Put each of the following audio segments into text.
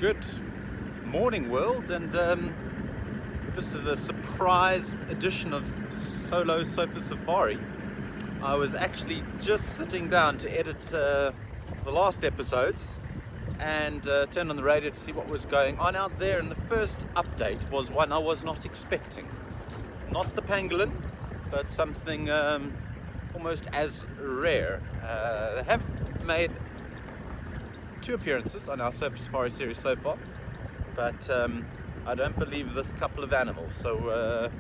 Good morning, world, and this is a surprise edition of Solo Sofa Safari. I was actually just sitting down to edit the last episodes and turned on the radio to see what was going on out there, and the first update was one I was not expecting. Not the pangolin, but something almost as rare. They have made 2 appearances on our Sofa Safari series so far, but I don't believe this couple of animals, so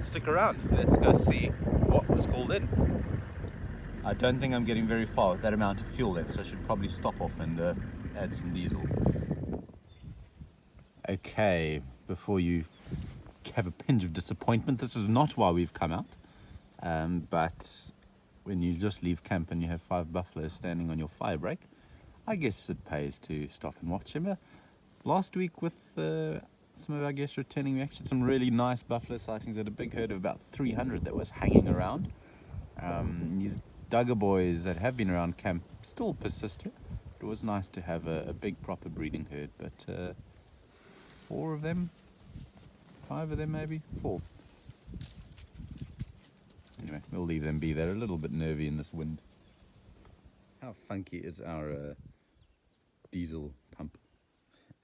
stick around. Let's go see what was called in. I don't think I'm getting very far with that amount of fuel left, so I should probably stop off and add some diesel. Okay, before you have a pinch of disappointment, this is not why we've come out, but when you just leave camp and you have 5 buffaloes standing on your fire break, I guess it pays to stop and watch them. Last week with some of our guests returning, we actually had some really nice buffalo sightings. We had a big herd of about 300 that was hanging around. These Duggar boys that have been around camp still persist here. It was nice to have a big proper breeding herd, but 4 of them, 5 of them maybe, 4. Anyway, we'll leave them be. They're a little bit nervy in this wind. How funky is our diesel pump?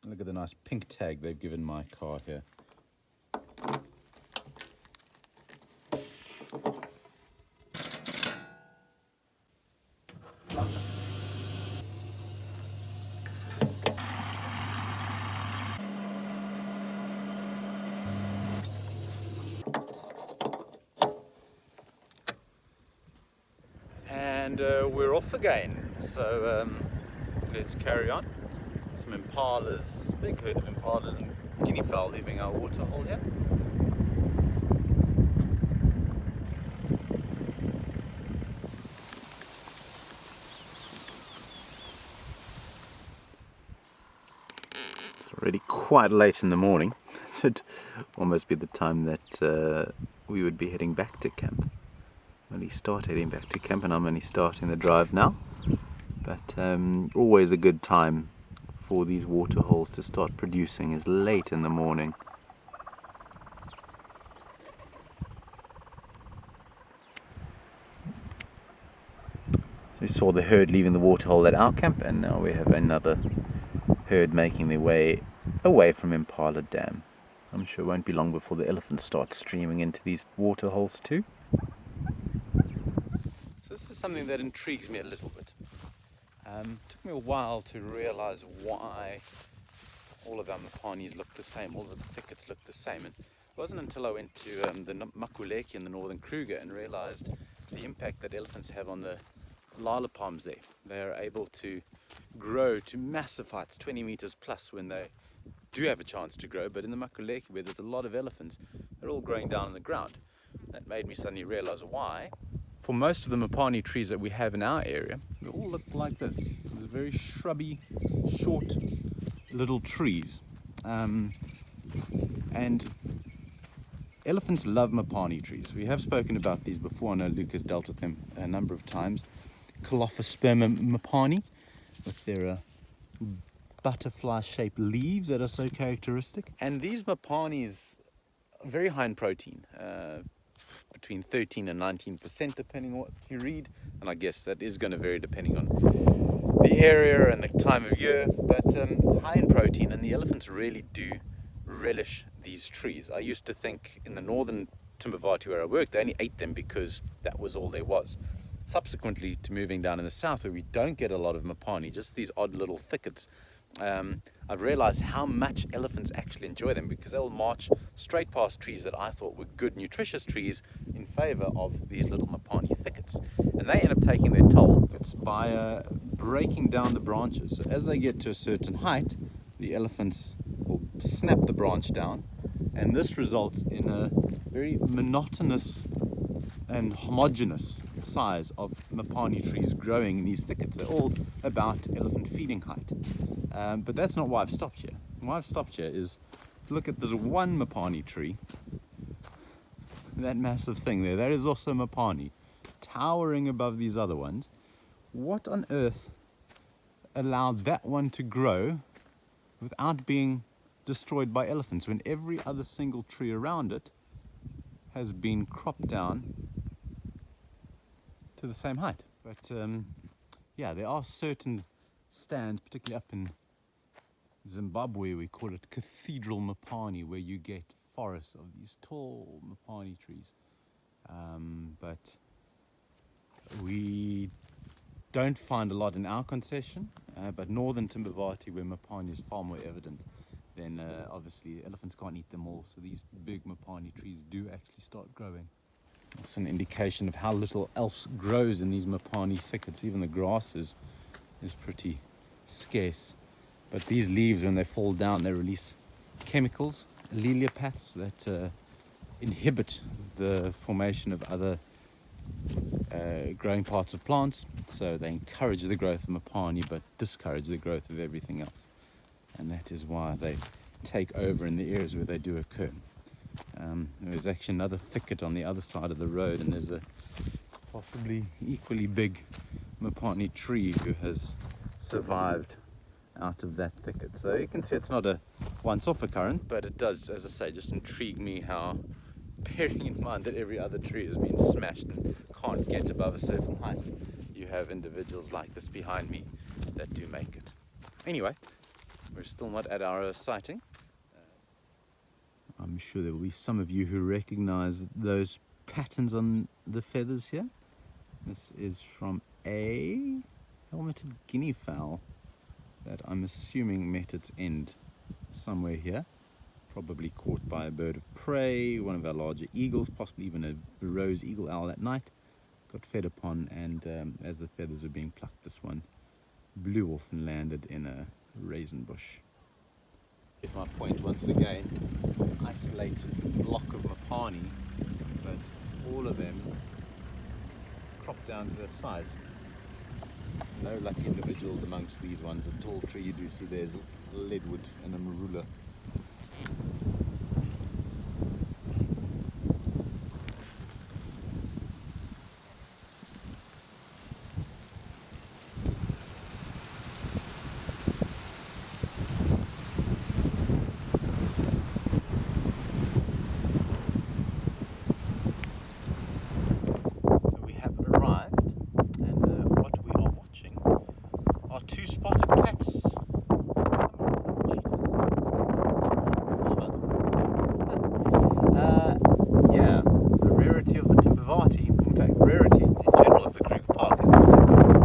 Look at the nice pink tag they've given my car here. And we're off again, so let's carry on. Some impalas, big herd of impalas and guinea fowl leaving our waterhole here. It's already quite late in the morning. It should almost be the time that we would be heading back to camp. Only start heading back to camp, and I'm only starting the drive now. But always a good time for these waterholes to start producing is late in the morning. So we saw the herd leaving the waterhole at our camp, and now we have another herd making their way away from Impala Dam. I'm sure it won't be long before the elephants start streaming into these waterholes too. So this is something that intrigues me a little bit. It took me a while to realize why all of our Mopanes look the same, all of the thickets look the same. And it wasn't until I went to the Makuleki in the northern Kruger and realized the impact that elephants have on the lala palms there. They are able to grow to massive heights, 20 meters plus when they do have a chance to grow. But in the Makuleki, where there's a lot of elephants, they're all growing down on the ground. That made me suddenly realize why. For most of the Mopane trees that we have in our area, they all look like this. They're very shrubby, short little trees. And elephants love Mopane trees. We have spoken about these before. I know Luke has dealt with them a number of times. Colophosperma Mopane, with their butterfly-shaped leaves that are so characteristic. And these Mopanes are very high in protein. Between 13 and 19% depending on what you read, and I guess that is going to vary depending on the area and the time of year, but high in protein, and the elephants really do relish these trees. I used to think in the northern Timbavati where I worked, they only ate them because that was all there was. Subsequently to moving down in the south where we don't get a lot of Mopane, just these odd little thickets, I've realized how much elephants actually enjoy them, because they'll march straight past trees that I thought were good, nutritious trees in favor of these little Mopane thickets. And they end up taking their toll. It's by breaking down the branches. So as they get to a certain height, the elephants will snap the branch down, and this results in a very monotonous and homogeneous size of Mopane trees growing in these thickets. They're all about elephant feeding height. But that's not why I've stopped here. Why I've stopped here is to look at this one Mopane tree. That massive thing there, that is also Mopane, towering above these other ones. What on earth allowed that one to grow without being destroyed by elephants, when every other single tree around it has been cropped down to the same height. But yeah, there are certain stands, particularly up in Zimbabwe, we call it Cathedral Mopane, where you get forests of these tall Mopane trees. But we don't find a lot in our concession, but northern Timbavati, where Mopane is far more evident, then obviously elephants can't eat them all, so these big Mopane trees do actually start growing. It's an indication of how little else grows in these Mopane thickets. Even the grass is pretty scarce. But these leaves, when they fall down, they release chemicals, alleliopaths, that inhibit the formation of other growing parts of plants. So they encourage the growth of Mopane, but discourage the growth of everything else. And that is why they take over in the areas where they do occur. There's actually another thicket on the other side of the road, and there's a possibly equally big Mopane tree who has survived out of that thicket. So you can see it's not a once-off occurrence, but it does, as I say, just intrigue me how, bearing in mind that every other tree has been smashed and can't get above a certain height, you have individuals like this behind me that do make it. Anyway, we're still not at our sighting. I'm sure there will be some of you who recognize those patterns on the feathers here. This is from a helmeted guinea fowl that I'm assuming met its end somewhere here. Probably caught by a bird of prey, one of our larger eagles, possibly even a rose eagle owl at night. Got fed upon, and as the feathers were being plucked, this one blew off and landed in a raisin bush. Get my point once again. Isolated block of Mopane, but all of them cropped down to their size. No lucky individuals amongst these ones. A tall tree, you do see there's a leadwood and a marula. Two spotted cats. Yeah, the rarity of the Timbavati, in fact, rarity in general of the Kruger Park, as I've said before.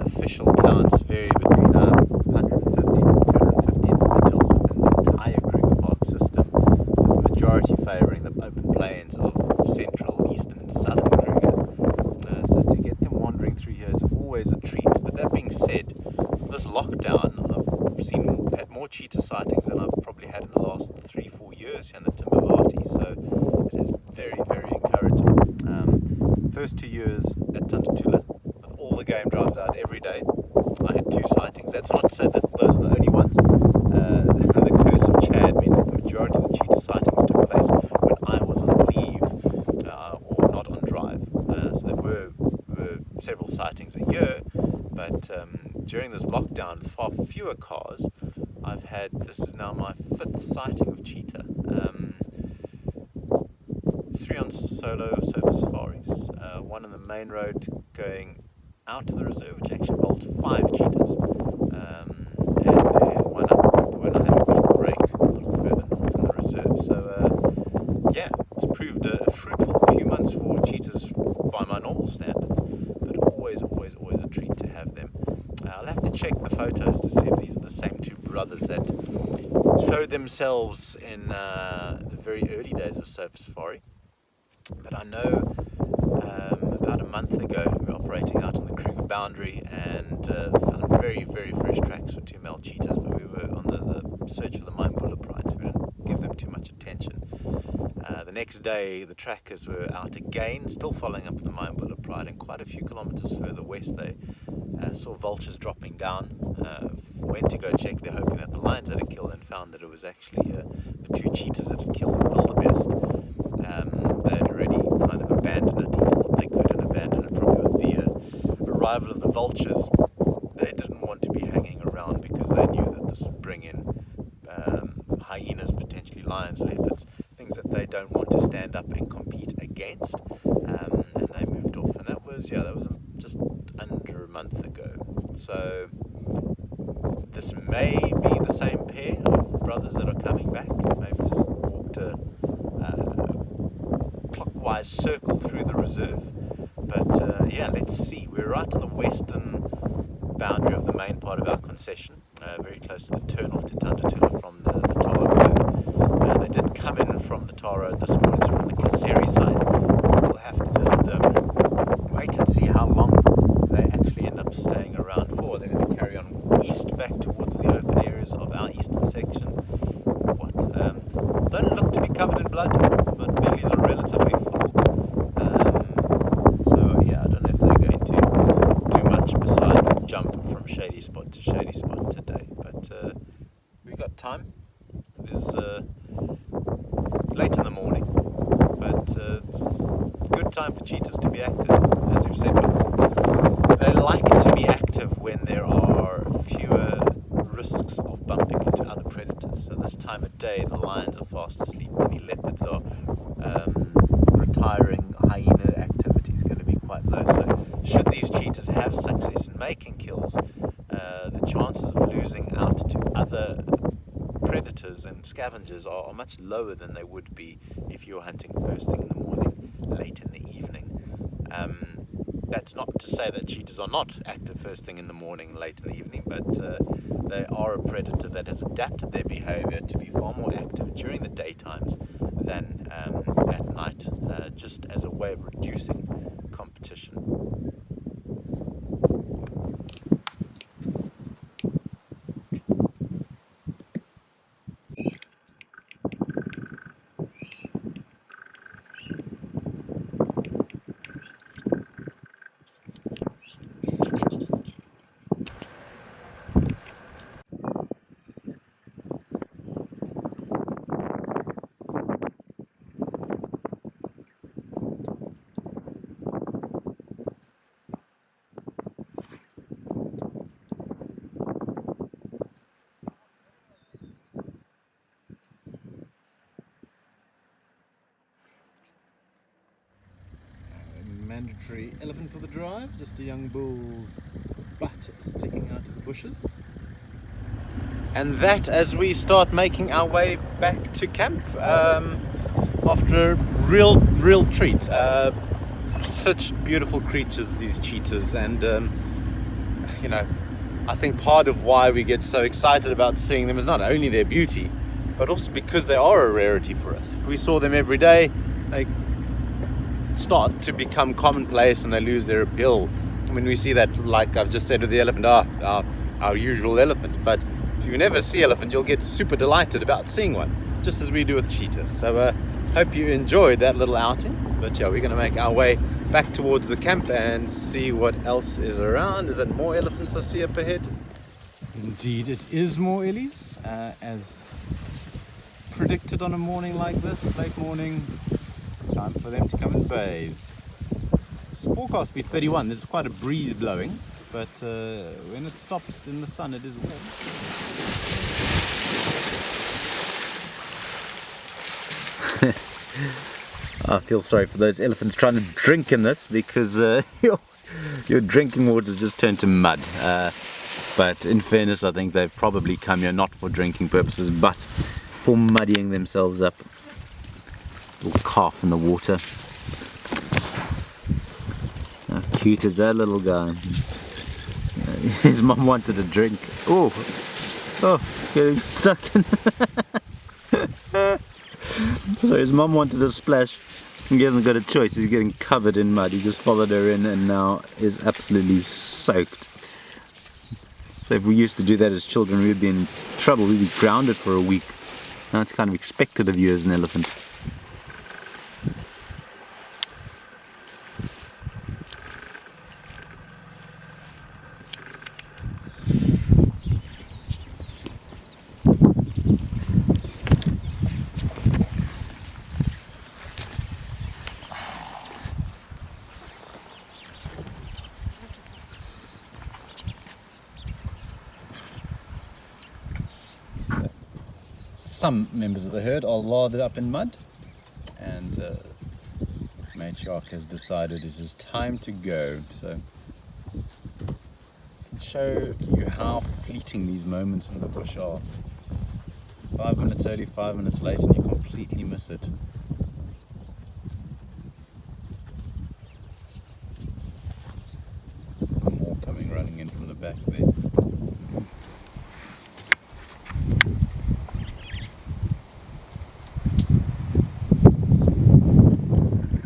Official counts vary between 150 and 250 individuals within the entire Kruger Park system, with the majority favouring the open plains of central, eastern and southern Kruger. So to get them wandering through here is always a treat. But that being said, this lockdown, I've had more cheetah sightings than I've probably had in the last 3-4 years here in the Timbavati, so it is very, very encouraging. First 2 years at Tundatula, with all the game drives out every day, I had 2 sightings. That's not to say that those are the only ones. The curse of Chad means that the majority of the cheetah sightings took place when I was on leave or not on drive. So there were several sightings a year, but during this lockdown, with far fewer cars, I've had, this is now my 5th sighting of cheetah. 3 on solo surface safaris, 1 on the main road going out to the reserve, which actually holds 5 cheetahs, and then 1 up when I had a little break a little further north in the reserve. So yeah, it's proved a fruitful few months for cheetahs by my normal standards, but always a treat to have them. I'll have to check the photos to see if these are the same 2 brothers that showed themselves in the very early days of Surface Safari. But I know about a month ago we were operating out on the Kruger boundary and found very, very fresh tracks for 2 male cheetahs, but we were on the search for the Maimbula pride, so we didn't give them too much attention. The next day the trackers were out again, still following up the Maimbula pride, and quite a few kilometers further west they saw vultures dropping down. Went to go check there, hoping that the lions had a kill, and found that it was actually the 2 cheetahs that had killed the wildebeest. They had already kind of abandoned it, eaten what they could and abandoned it. Probably with the arrival of the vultures, they didn't want to be hanging around because they knew that the camels bring in hyenas, potentially lions, leopards, things that they don't want to stand up and compete against, and they moved off. And that was just under a month ago. So this may be the same pair of brothers that are coming back. Maybe just walked a clockwise circle through the reserve. But yeah, let's see. We're right on the western boundary of the main part of our concession, very close to the turn-off to Tandatula from the tar road. They did come in from the tar road this morning, so from the Klaseri side. So we'll have to just wait and see how long they actually end up staying around for. They're going to carry on east back towards the open areas of our eastern section. Don't look to be covered in blood, but bellies are relatively full. So yeah, I don't know if they're going to do much besides jump from shady spot to shady spot today. But we got time. It is late in the morning, but it's a good time for cheetahs to be active, as we've said before. They like to be active when there are fewer risks of bumping into other predators. So this time of day, the lions are fast asleep, many leopards are retiring, hyena activity is going to be quite low. So should these cheetahs have success in making kills, the chances of losing out to other predators and scavengers are much lower than they would be if you're hunting first thing in the morning, late in the evening. That's not to say that cheetahs are not active first thing in the morning, late in the evening, but they are a predator that has adapted their behavior to be far more active during the daytimes than at night, just as a way of reducing competition. Mandatory elephant for the drive, just a young bull's butt sticking out of the bushes. And that as we start making our way back to camp after a real treat. Such beautiful creatures, these cheetahs, and I think part of why we get so excited about seeing them is not only their beauty, but also because they are a rarity for us. If we saw them every day, they start to become commonplace and they lose their appeal. I mean, we see that, like I've just said with the elephant, our usual elephant. But if you never see elephant, you'll get super delighted about seeing one, just as we do with cheetahs. So hope you enjoyed that little outing. But yeah, we're going to make our way back towards the camp and see what else is around. Is it more elephants I see up ahead? Indeed, it is more illies, as predicted on a morning like this, late morning. Time for them to come and bathe. It's forecast to be 31. There's quite a breeze blowing, but when it stops in the sun, it is warm. I feel sorry for those elephants trying to drink in this, because your drinking water just turned to mud. But in fairness, I think they've probably come here not for drinking purposes, but for muddying themselves up. Little calf in the water. How cute is that little guy? His mum wanted a drink. Oh, getting stuck in. So his mum wanted a splash. He hasn't got a choice. He's getting covered in mud. He just followed her in and now is absolutely soaked. So if we used to do that as children, we'd be in trouble. We'd be grounded for a week. Now it's kind of expected of you as an elephant. some members of the herd are lathered up in mud, and matriarch has decided it is time to go. So I'll show you how fleeting these moments in the bush are. 5 minutes early, 5 minutes late, and you completely miss it. More coming running in from the back there.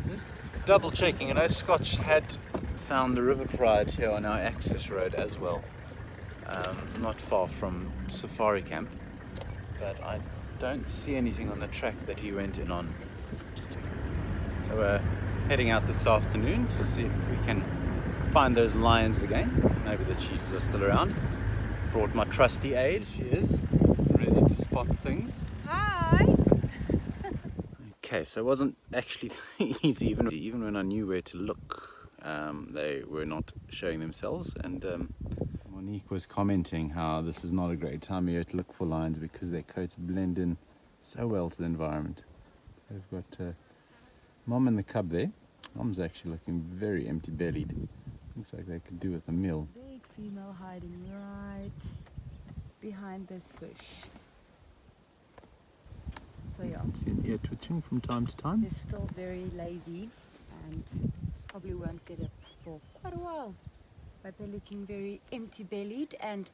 Just double checking, I know Scotch had found the river pride here on our access road as well, not far from Safari Camp, but I don't see anything on the track that he went in on. So we're heading out this afternoon to see if we can find those lions again. Maybe the cheetahs are still around. Brought my trusty aide, she is ready to spot things. Hi! Okay, so it wasn't actually easy, even when I knew where to look. They were not showing themselves, and Monique was commenting how this is not a great time of year to look for lions because their coats blend in so well to the environment. So we've got Mom and the cub there. Mom's actually looking very empty-bellied. Looks like they could do with a meal. Big female hiding right behind this bush. So yeah, See an ear twitching from time to time. they're still very lazy and probably won't get up for quite a while. But they're looking very empty-bellied, and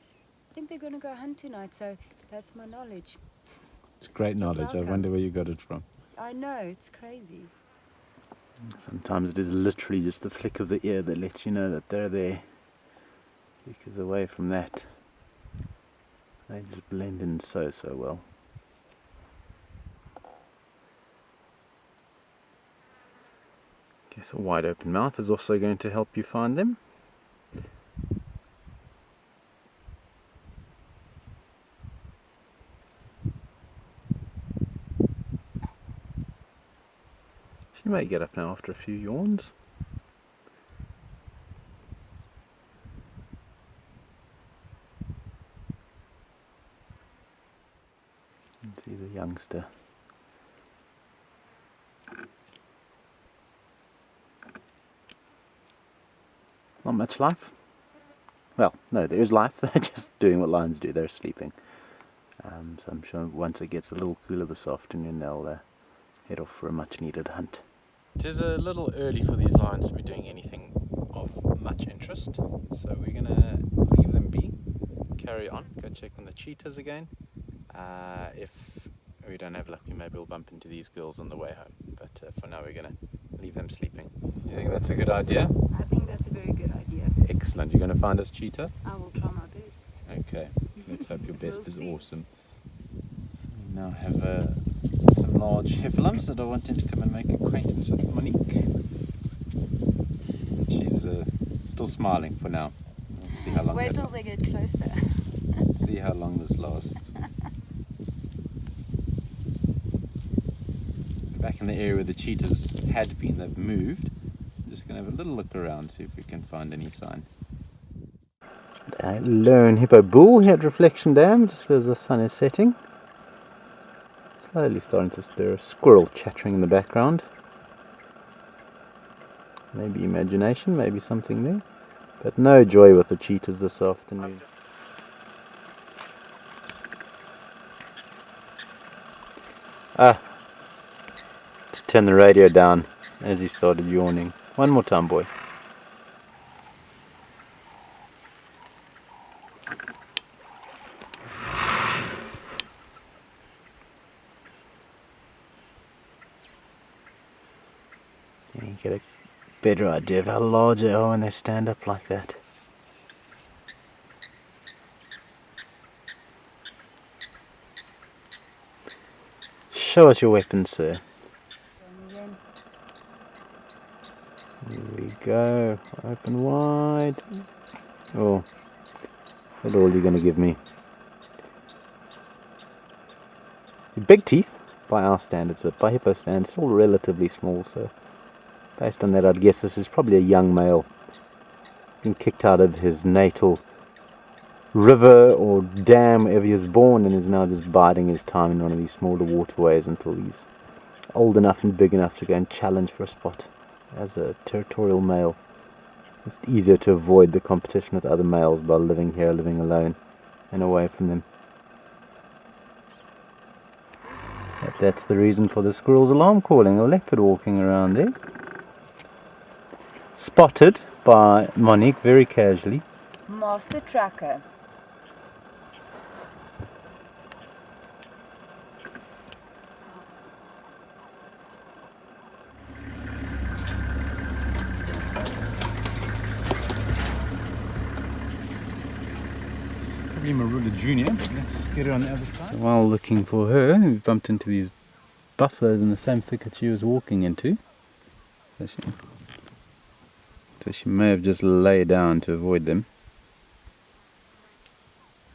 I think they're going to go hunt tonight, so that's my knowledge. It's great knowledge. I welcome. wonder where you got it from. I know, it's crazy. Sometimes it is literally just the flick of the ear that lets you know that they're there. Because away from that, they just blend in so well. Guess a wide open mouth is also going to help you find them. She may get up now after a few yawns. You can see the youngster. Not much life. Well, no, there is life. They're just doing what lions do. They're sleeping. So I'm sure once it gets a little cooler this afternoon, they'll head off for a much-needed hunt. It is a little early for these lions to be doing anything of much interest, so we're going to leave them be, carry on, go check on the cheetahs again. If we don't have luck, maybe we'll bump into these girls on the way home, but for now we're going to leave them sleeping. You think that's a good idea? I think that's a very good idea. Excellent. You're going to find us cheetah? I will try my best. Okay, let's hope your best We'll is see. awesome. We now have some large heffalumps that are wanting to come and make acquaintance with Monique. She's still smiling for now. We'll see how long Wait till that they get closer. see how long this lasts. Back in the area where the cheetahs had been, they've moved. I'm just going to have a little look around, see if we can find any sign. A lone hippo bull here at Reflection Dam, just as the sun is setting. Slowly starting to stir, a squirrel chattering in the background. Maybe imagination, maybe something there. But no joy with the cheetahs this afternoon. To turn the radio down as he started yawning. One more time, boy. You get a better idea of how large they are when they stand up like that. Show us your weapons, sir. Here we go. Open wide. Oh, what all are you going to give me? Big teeth by our standards, but by hippo standards, still relatively small. So, based on that, I'd guess this is probably a young male, being kicked out of his natal river or dam wherever he was born, and is now just biding his time in one of these smaller waterways until he's old enough and big enough to go and challenge for a spot as a territorial male. It's easier to avoid the competition with other males by living here, living alone and away from them. But that's the reason for the squirrel's alarm calling. A leopard walking around there. Spotted by Monique very casually. Master tracker. Probably Marula Junior, but let's get her on the other side. So while looking for her, we've bumped into these buffaloes in the same thicket she was walking into. So she may have just laid down to avoid them.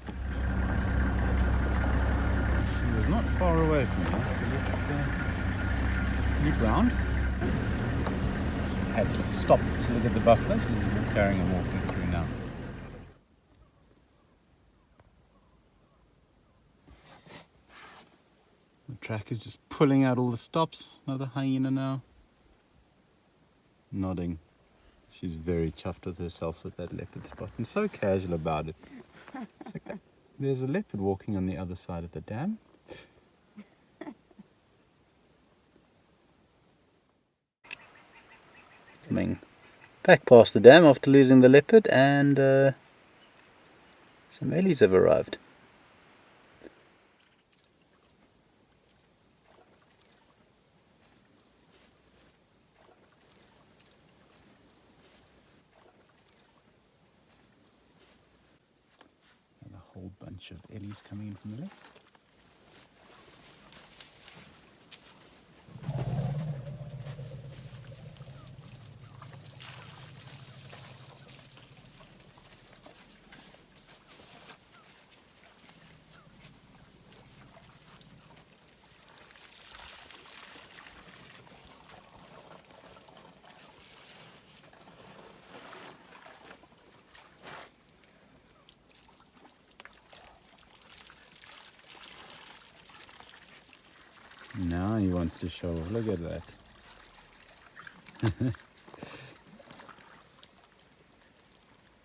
She was not far away from us, so let's sneak round. Had to stop to look at the buffalo. She's carrying and walking through now. The track is just pulling out all the stops. Another hyena now. Nodding. She's very chuffed with herself with that leopard spot and so casual about it. Like, there's a leopard walking on the other side of the dam. Coming back past the dam after losing the leopard, and some ellies have arrived. And a whole bunch of ellies coming in from the left. Now he wants to show off. Look at that.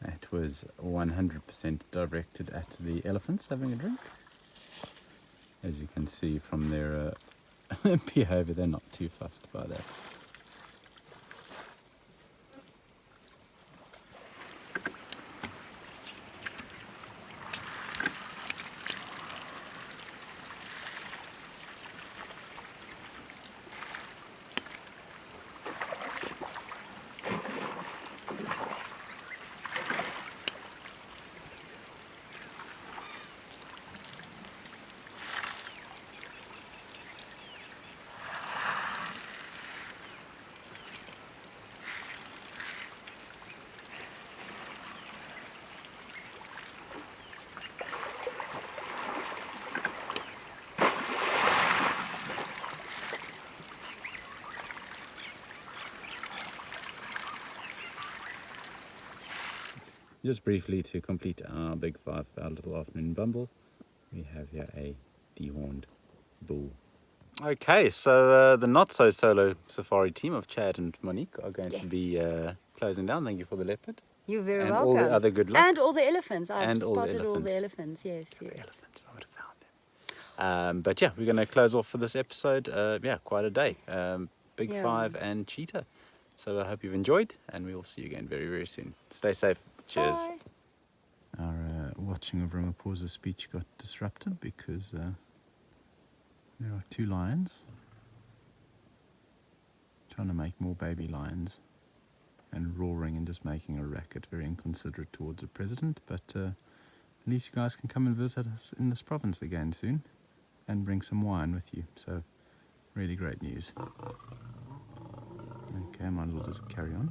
That was 100% directed at the elephants having a drink. As you can see from their behavior, they're not too fussed by that. Just briefly to complete our big five for our little afternoon bumble, we have here a dehorned bull. Okay, so the not so solo safari team of Chad and Monique are going to be closing down. Thank you for the leopard. You're very and welcome. All the other good luck. And all the elephants. I've and spotted all the elephants. Yes, yes. Elephants, I would have found them. But yeah, we're going to close off for this episode. Yeah, quite a day. Big five and cheetah. So I hope you've enjoyed, and we will see you again very, very soon. Stay safe. Cheers. Bye. Our watching of Ramaphosa's speech got disrupted because there are two lions trying to make more baby lions and roaring and just making a racket, very inconsiderate towards the president. But at least you guys can come and visit us in this province again soon and bring some wine with you. So really great news. Okay, I might as well just carry on.